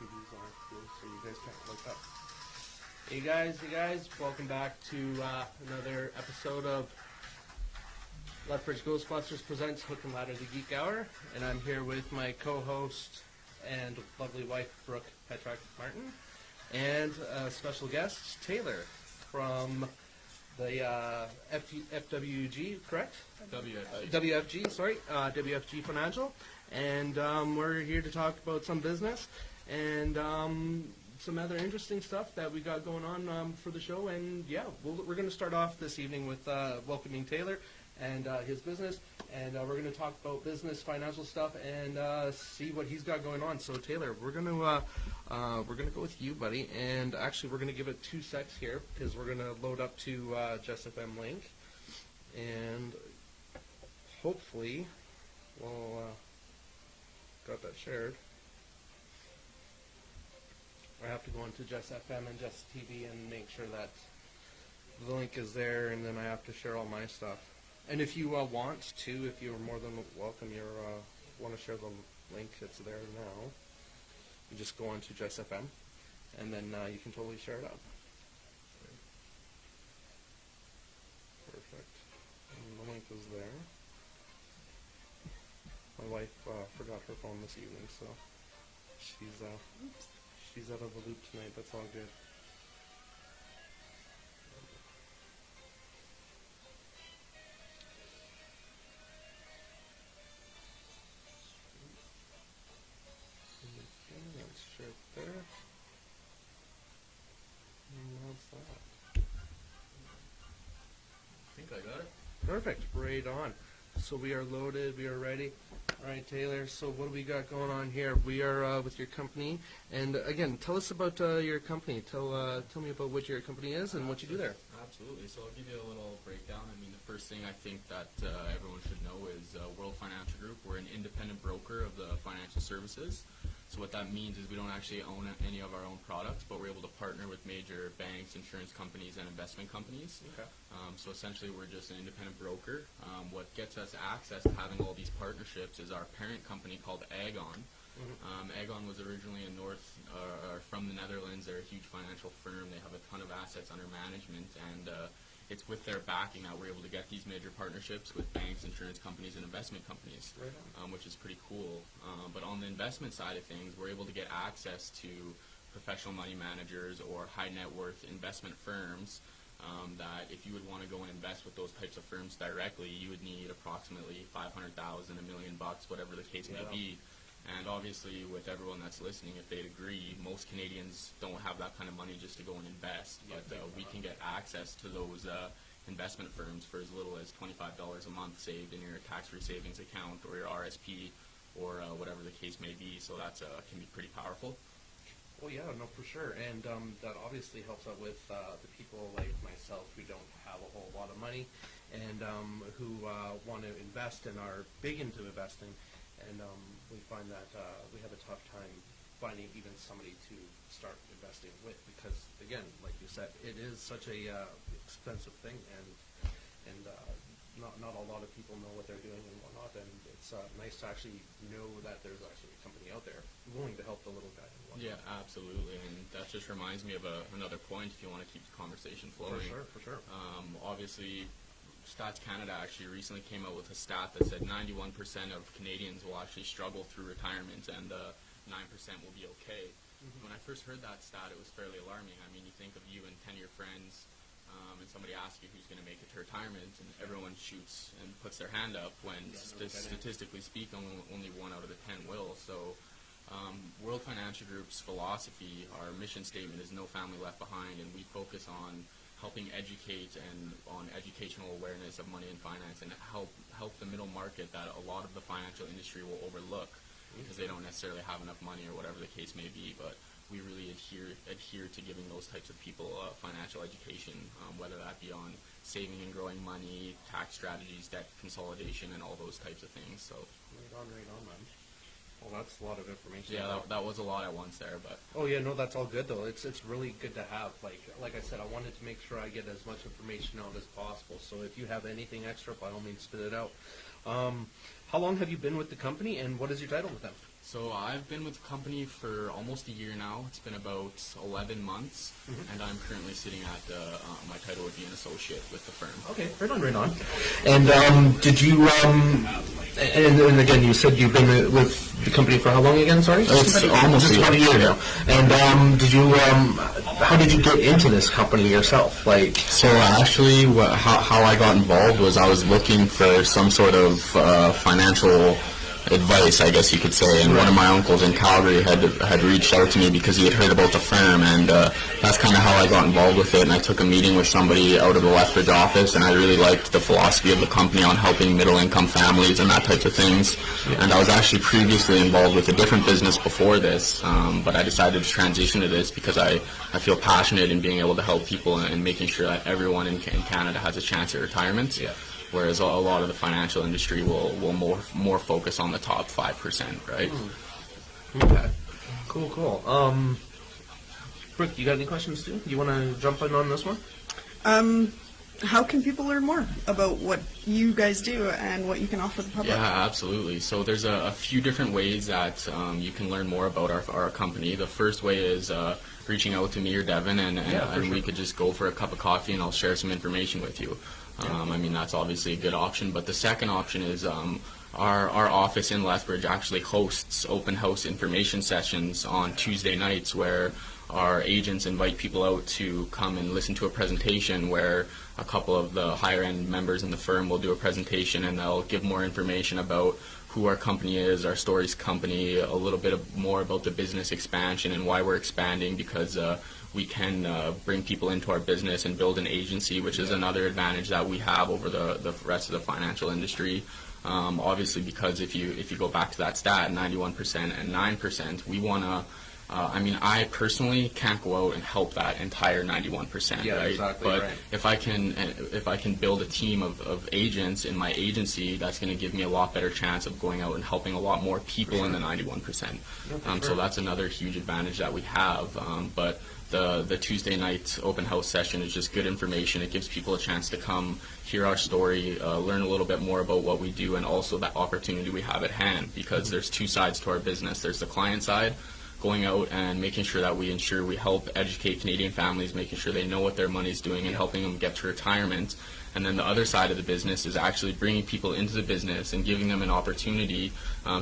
TVs on too, so you guys can't look up. Hey guys, welcome back to another episode of Lethbridge Ghostbusters presents Hook and Ladder, the Geek Hour, and I'm here with my co-host and lovely wife, Brooke Petrack Martin, and a special guest, Taylor, from the FWG, correct? WFG Financial, and we're here to talk about some business and some other interesting stuff that we got going on for the show. And yeah, we're going to start off this evening with welcoming Taylor and his business, and we're going to talk about business, financial stuff, and see what he's got going on. So Taylor, we're going to go with you, buddy, and actually we're going to give it 2 secs here because we're going to load up to Just FM link, and hopefully we'll got that shared. I have to go into Just FM and Just TV and make sure that the link is there, and then I have to share all my stuff. And if you want to, if you're more than welcome, you want to share the link, it's there now. You just go on to Just FM, and then you can totally share it out. Perfect. And the link is there. My wife forgot her phone this evening, so she's out of the loop tonight. That's all good. Let's share it there. And that's that. I think I got it. Perfect. Right on. So we are loaded. We are ready. All right, Taylor. So what do we got going on here? We are with your company, and again, tell us about your company. Tell me about what your company is and what you do there. Absolutely. So I'll give you a little breakdown. I mean, the first thing I think that everyone should know is World Financial Group. We're an independent broker of the financial services. So what that means is we don't actually own any of our own products, but we're able to partner with major banks, insurance companies, and investment companies. Okay. So essentially, we're just an independent broker. What gets us access to having all these partnerships is our parent company called Aegon. Mm-hmm. Aegon was originally from the Netherlands. They're a huge financial firm. They have a ton of assets under management, and it's with their backing that we're able to get these major partnerships with banks, insurance companies, and investment companies, Right on. which is pretty cool. But on the investment side of things, we're able to get access to professional money managers or high net worth investment firms that if you would want to go and invest with those types of firms directly, you would need approximately $500,000, $1 million, whatever the case may be. And obviously, with everyone that's listening, if they'd agree, most Canadians don't have that kind of money just to go and invest. But we can get access to those investment firms for as little as $25 a month saved in your tax-free savings account or your RSP or whatever the case may be. So that can be pretty powerful. Well, yeah, no, for sure. And that obviously helps out with the people like myself who don't have a whole lot of money and who want to invest and are big into investing. And we find that we have a tough time finding even somebody to start investing with because, again, like you said, it is such a expensive thing, and not a lot of people know what they're doing and whatnot. And it's nice to actually know that there's actually a company out there willing to help the little guy and whatnot. Yeah, absolutely. And that just reminds me of another point if you want to keep the conversation flowing. For sure. Obviously, Stats Canada actually recently came out with a stat that said 91% of Canadians will actually struggle through retirement and 9% will be okay. Mm-hmm. When I first heard that stat, it was fairly alarming. I mean, you think of you and 10 of your friends and somebody asks you who's going to make it to retirement, and everyone shoots and puts their hand up when statistically speaking, only 1 out of the 10 will. So World Financial Group's philosophy, our mission statement is no family left behind, and we focus on helping educate and on educational awareness of money and finance and help the middle market that a lot of the financial industry will overlook because they don't necessarily have enough money or whatever the case may be. But we really adhere to giving those types of people financial education, whether that be on saving and growing money, tax strategies, debt consolidation, and all those types of things. So right on, man. Well, that's a lot of information. Yeah, that was a lot at once there, but. Oh yeah, no, that's all good though. It's really good to have. Like I said, I wanted to make sure I get as much information out as possible. So if you have anything extra, by all means, spit it out. How long have you been with the company, and what is your title with them? So I've been with the company for almost a year now. It's been about 11 months, and I'm currently sitting at my title would be an associate with the firm. Okay, right on, right on. And did you, and again, you said you've been with the company for how long again, sorry? It's almost about a year now. And did you, how did you get into this company yourself? Like, so actually, how I got involved was I was looking for some sort of financial advice, I guess you could say, and one of my uncles in Calgary had reached out to me because he had heard about the firm, and that's kind of how I got involved with it. And I took a meeting with somebody out of the Lethbridge office, and I really liked the philosophy of the company on helping middle-income families and that type of things. And I was actually previously involved with a different business before this, but I decided to transition to this because I feel passionate in being able to help people and making sure that everyone in Canada has a chance at retirement. Yeah. Whereas a lot of the financial industry will more focus on the top 5%, right? Okay. Cool. Brooke, you got any questions too? You want to jump in on this one? How can people learn more about what you guys do and what you can offer the public? Yeah, absolutely. So there's a few different ways that you can learn more about our company. The first way is reaching out to me or Devin, and we could just go for a cup of coffee and I'll share some information with you. I mean, that's obviously a good option. But the second option is our office in Lethbridge actually hosts open house information sessions on Tuesday nights where our agents invite people out to come and listen to a presentation where a couple of the higher end members in the firm will do a presentation and they'll give more information about who our company is, our stories company, a little bit more about the business expansion and why we're expanding, because we can bring people into our business and build an agency, which is another advantage that we have over the rest of the financial industry. Obviously, because if you go back to that stat, 91% and 9%, we want to. I personally can't go out and help that entire 91%, yeah, right? Exactly, but right. if I can build a team of agents in my agency, that's going to give me a lot better chance of going out and helping a lot more people in the 91%. So that's another huge advantage that we have. But the Tuesday night open house session is just good information. It gives people a chance to come hear our story, learn a little bit more about what we do, and also that opportunity we have at hand, because there's two sides to our business. There's the client side, going out and making sure that we help educate Canadian families, making sure they know what their money's doing and helping them get to retirement. And then the other side of the business is actually bringing people into the business and giving them an opportunity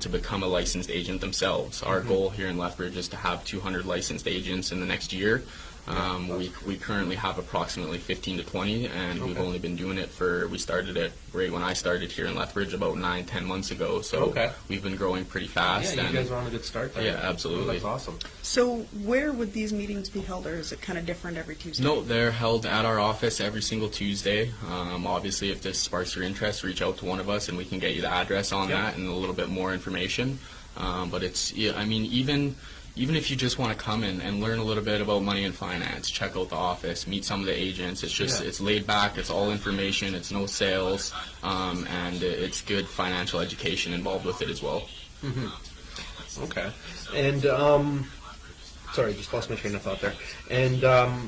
to become a licensed agent themselves. Our goal here in Lethbridge is to have 200 licensed agents in the next year. We currently have approximately 15 to 20, and we've only been doing it we started it right when I started here in Lethbridge about 9-10 months ago. So we've been growing pretty fast. Yeah, you guys are on a good start there. Yeah, absolutely. Oh, that's awesome. So where would these meetings be held, or is it kind of different every Tuesday? No, they're held at our office every single Tuesday. Obviously, if this sparks your interest, reach out to one of us and we can get you the address on that and a little bit more information. But even if you just want to come and learn a little bit about money and finance, check out the office, meet some of the agents. It's just it's laid back, it's all information, it's no sales, and it's good financial education involved with it as well. Okay. And sorry, just lost my train of thought there. And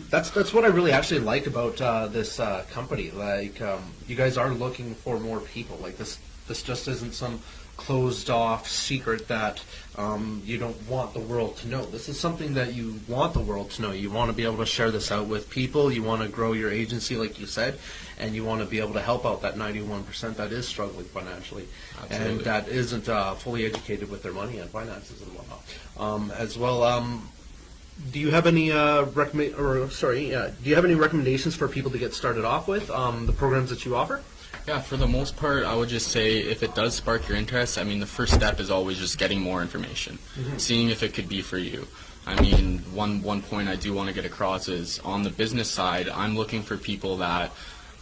that's what I really actually like about this company. Like, you guys are looking for more people. Like, this just isn't some closed off secret that you don't want the world to know. This is something that you want the world to know. You want to be able to share this out with people. You want to grow your agency, like you said, and you want to be able to help out that 91% that is struggling financially. Absolutely. And that isn't fully educated with their money and finances and whatnot. As well, do you have any do you have any recommendations for people to get started off with, the programs that you offer? Yeah, for the most part, I would just say if it does spark your interest, I mean, the first step is always just getting more information, seeing if it could be for you. I mean, one point I do want to get across is on the business side, I'm looking for people that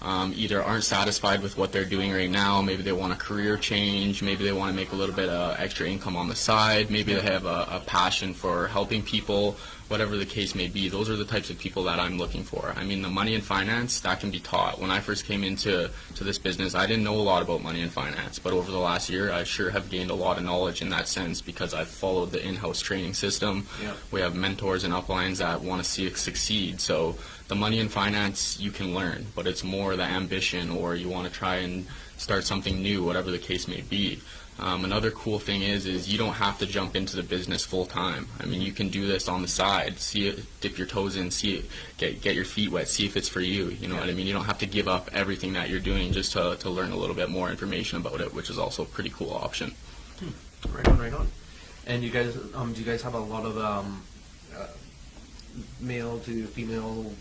either aren't satisfied with what they're doing right now, maybe they want a career change, maybe they want to make a little bit of extra income on the side, maybe they have a passion for helping people, whatever the case may be. Those are the types of people that I'm looking for. I mean, the money and finance, that can be taught. When I first came into this business, I didn't know a lot about money and finance, but over the last year, I sure have gained a lot of knowledge in that sense because I've followed the in-house training system. We have mentors and uplines that want to see it succeed. So the money and finance you can learn, but it's more the ambition, or you want to try and start something new, whatever the case may be. Another cool thing is you don't have to jump into the business full time. I mean, you can do this on the side, see it, dip your toes in, see it, get your feet wet, see if it's for you. You know what I mean? You don't have to give up everything that you're doing just to learn a little bit more information about it, which is also a pretty cool option. Right on, right on. And you guys, do you guys have a lot of male to female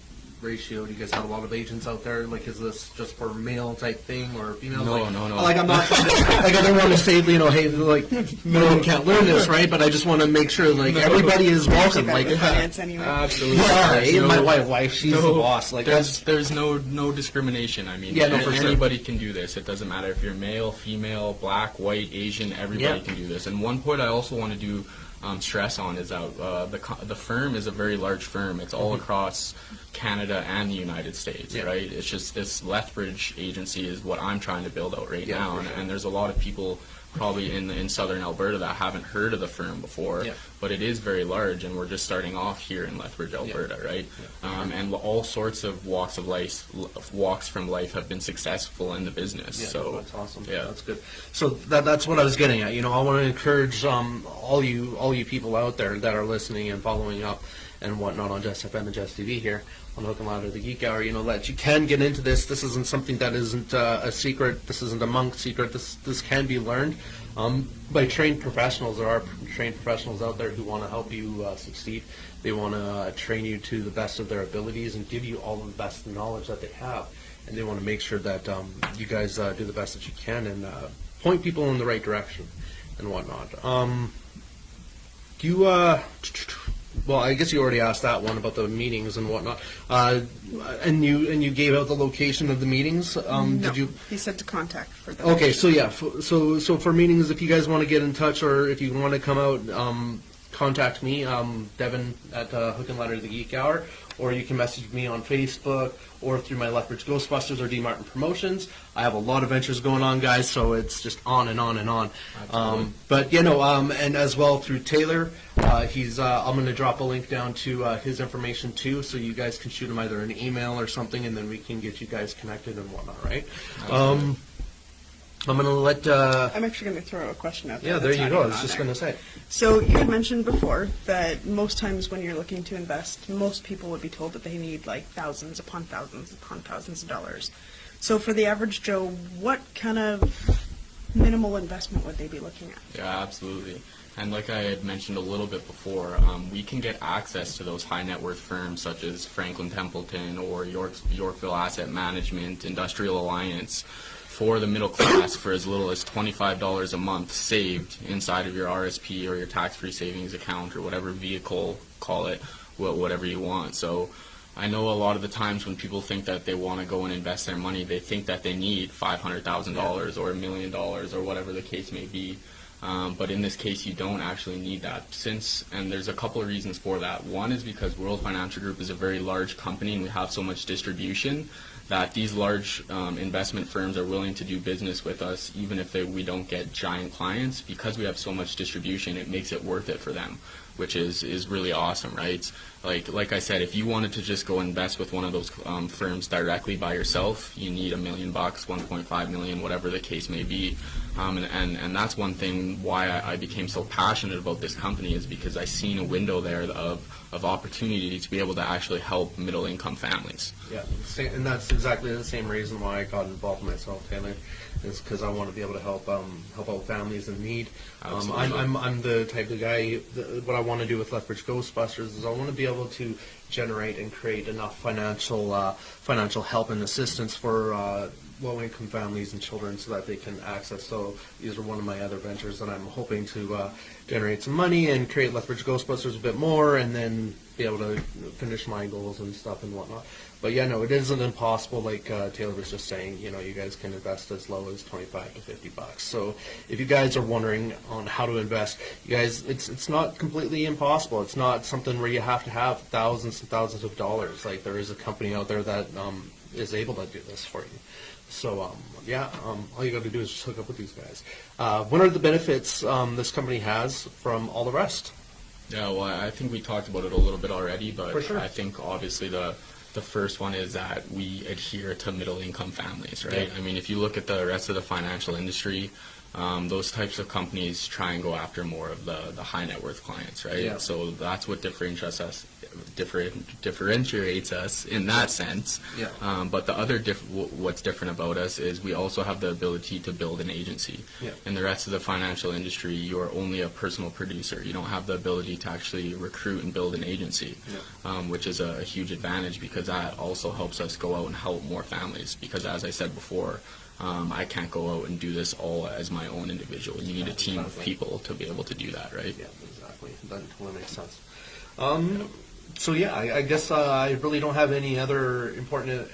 ratio? Do you guys have a lot of agents out there? Like, is this just for male type thing or female? No, like, no. Like, I'm not like I don't want to say, you know, hey, like men can't learn this, right? But I just want to make sure like everybody is welcome. Like, finance anyway. Absolutely. yeah, There's right? no- My wife, she's the boss. Like, there's no discrimination. I mean, Yeah, no, for sure. anybody can do this. It doesn't matter if you're male, female, black, white, Asian. Everybody Yeah. can do this. And one point I also want to do stress on is that the firm is a very large firm. It's all across Canada and the United States, Yeah. right? It's just this Lethbridge agency is what I'm trying to build out right Yeah, now, for and, sure. and there's a lot of people probably in southern Alberta that haven't heard of the firm before, Yeah. but it is very large, and we're just starting off here in Lethbridge, Alberta, right? And all sorts of walks from life have been successful in the business. yeah, So that's awesome. yeah. That's good. So that's what I was getting at. You know, I want to encourage all you people out there that are listening and following up and whatnot on Just FM and Just TV here on Hook and Ladder, the Geek Hour. You know that you can get into this. This isn't something that isn't a secret. This isn't a monk secret. This can be learned by trained professionals. There are trained professionals out there who want to help you succeed. They want to train you to the best of their abilities and give you all the best knowledge that they have. And they want to make sure that you guys do the best that you can and point people in the right direction and whatnot. Do you? Well, I guess you already asked that one about the meetings and whatnot. And you gave out the location of the meetings. No, Did you? he said to contact for the Okay, so yeah, so for meetings, if you guys want to get in touch or if you want to come out, contact me, Devin at Hook and Ladder the Geek Hour, or you can message me on Facebook or through my Lethbridge Ghostbusters or D Martin Promotions. I have a lot of ventures going on, guys, so it's just on and on and on. Absolutely. But you know, and as well through Taylor, he's. I'm going to drop a link down to his information too, so you guys can shoot him either an email or something, and then we can get you guys connected and whatnot, right? Absolutely. I'm going to let. I'm actually going to throw a question out there. Yeah, there that's you not go. I even was on just there. going to say. So you had mentioned before that most times when you're looking to invest, most people would be told that they need like thousands upon thousands of dollars. So for the average Joe, what kind of minimal investment would they be looking at? Yeah, absolutely. And like I had mentioned a little bit before, we can get access to those high net worth firms such as Franklin Templeton or Yorkville Asset Management, Industrial Alliance, for the middle class for as little as $25 a month saved inside of your RSP or your tax-free savings account or whatever vehicle, call it, whatever you want. So I know a lot of the times when people think that they want to go and invest their money, they think that they need $500,000 or $1 million or whatever the case may be. But in this case, you don't actually need that. And there's a couple of reasons for that. One is because World Financial Group is a very large company and we have so much distribution that these large investment firms are willing to do business with us even if we don't get giant clients. Because we have so much distribution, it makes it worth it for them, which is really awesome, right? Like I said, if you wanted to just go invest with one of those firms directly by yourself, you need $1 million, 1.5 million, whatever the case may be. And that's one thing why I became so passionate about this company, is because I seen a window there of opportunity to be able to actually help middle income families. Yeah, and that's exactly the same reason why I got involved myself, Taylor, is because I want to be able to help out families in need. Absolutely. I'm the type of guy. What I want to do with Lethbridge Ghostbusters is I want to be able to generate and create enough financial help and assistance for low-income families and children so that they can access. So these are one of my other ventures that I'm hoping to generate some money and create Lethbridge Ghostbusters a bit more, and then be able to finish my goals and stuff and whatnot. But yeah, no, it isn't impossible. Like Taylor was just saying, you know, you guys can invest as low as $25 to $50. So if you guys are wondering on how to invest, you guys, it's not completely impossible. It's not something where you have to have thousands and thousands of dollars. Like there is a company out there that is able to do this for you. So all you got to do is just hook up with these guys. What are the benefits this company has from all the rest? Yeah, well, I think we talked about it a little bit already, but For sure. I think obviously the The first one is that we adhere to middle-income families, right? I mean, if you look at the rest of the financial industry, those types of companies try and go after more of the high net worth clients, right? Yeah. So that's what differentiates us in that sense. Yeah. But the other what's different about us is we also have the ability to build an agency. Yeah. In the rest of the financial industry, you are only a personal producer. You don't have the ability to actually recruit and build an agency, which is a huge advantage because that also helps us go out and help more families. Because as I said before, I can't go out and do this all as my own individual. You need a team of people to be able to do that, right? Yeah, exactly. That totally makes sense. So yeah, I guess I really don't have any other important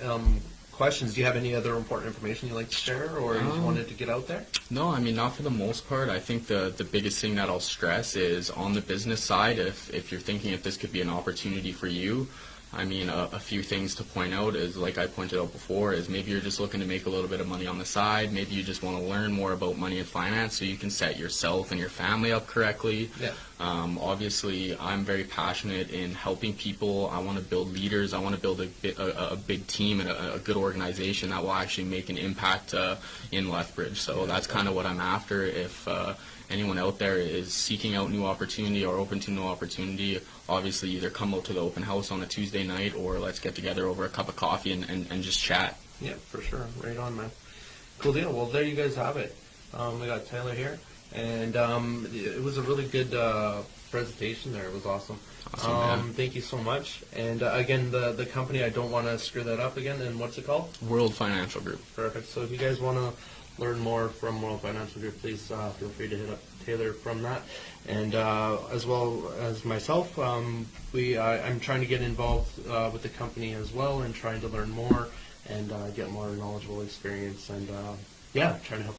questions. Do you have any other important information you'd like to share, or you just wanted to get out there? No, I mean, not for the most part. I think the biggest thing that I'll stress is on the business side, if you're thinking if this could be an opportunity for you, I mean, a few things to point out is, like I pointed out before, is maybe you're just looking to make a little bit of money on the side. Maybe you just want to learn more about money and finance so you can set yourself and your family up correctly. Yeah. Obviously, I'm very passionate in helping people. I want to build leaders. I want to build a big team and a good organization that will actually make an impact in Lethbridge. So that's kind of what I'm after. If anyone out there is seeking out new opportunity or open to new opportunity, obviously either come out to the open house on a Tuesday night or let's get together over a cup of coffee and just chat. Yeah, for sure. Right on, man. Cool deal. Well, there you guys have it. We got Tyler here, and it was a really good presentation there. It was awesome. Awesome, man. Thank you so much. And again, the company, I don't want to screw that up again. And what's it called? World Financial Group. Perfect. So if you guys want to learn more from World Financial Group, please feel free to hit up Taylor from that. And as well as myself, I'm trying to get involved with the company as well and trying to learn more and get more knowledgeable experience and trying to help